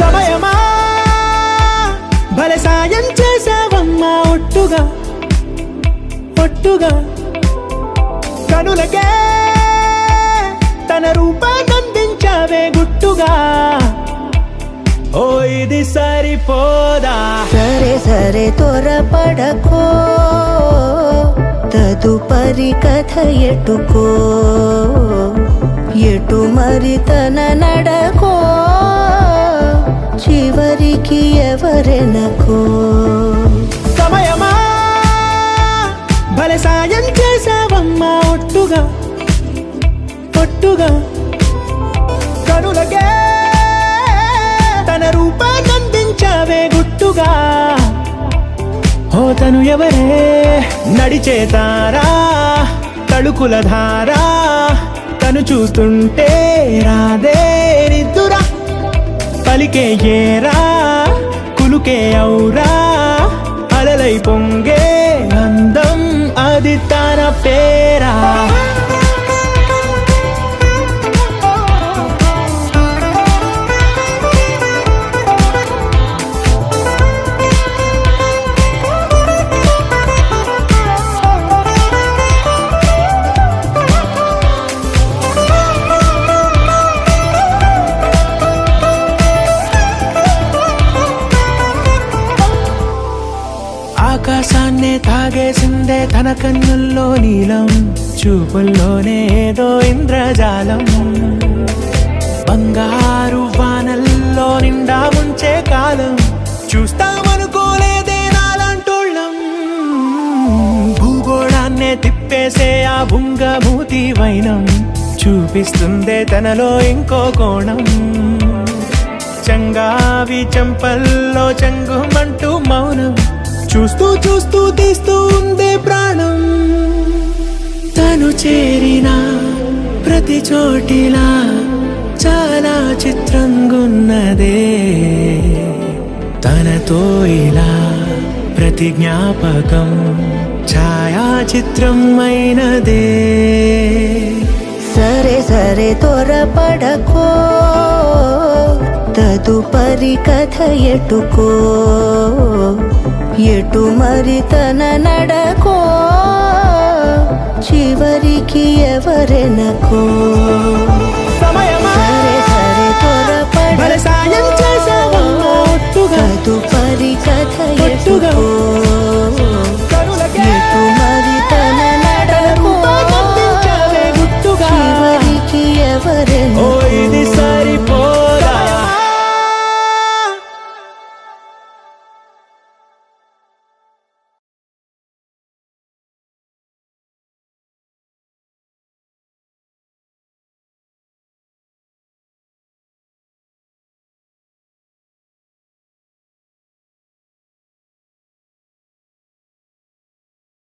సమయమా భలే సాయం చేసావమ్మా ఒట్టుగా ఒట్టుగా కనులకే తన రూపాన్నందించావే గుట్టుగా ఓ ఇది సరిపోదా సరే సరే త్వరపడకో తదుపరి కథ ఎటుకో ఎటు మరి తన నడకో చివరికి ఎవరెనకో సమయమా భలే సాయం చేసావమ్మా ఒట్టుగా ఒట్టుగా కనులకే తన రూపాన్నందించావే గుట్టుగా ఓ తను ఎవరే నడిచే తారా తళుకుల ధారా తను చూస్తుంటే రాదే నిద్దురా పలికే ఏరా కులుకే ఔరా అలలై పొంగే అందం అది తన పేరా ఆకాశాన్నే తాగేసిందే తన కన్నుల్లో నీలం చూపుల్లోనే ఏదో ఇంద్రజాలం బంగారు వానల్లో నిండా ముంచే కాలం చూస్తామనుకోలేదే నాలాంటోళ్ళం భూగోళాన్నే తిప్పేసే ఆ బుంగమూతి వైనం చూపిస్తుందే తనలో ఇంకో కోణం చంగావి చంపల్లో చంగుమంటూ మౌనం చూస్తూ చూస్తూ తీస్తూ ఉందే ప్రాణం తను చేరిన ప్రతి చోటిలా చాలా చిత్రంగున్నదే తనతో ఇలా ప్రతి జ్ఞాపకం ఛాయాచిత్రం అయినదే సరే సరే త్వరపడకో తదుపరి కథ ఎటుకో ఎటు మరి తన నడకో చివరికి ఎవరెనకో సమయమా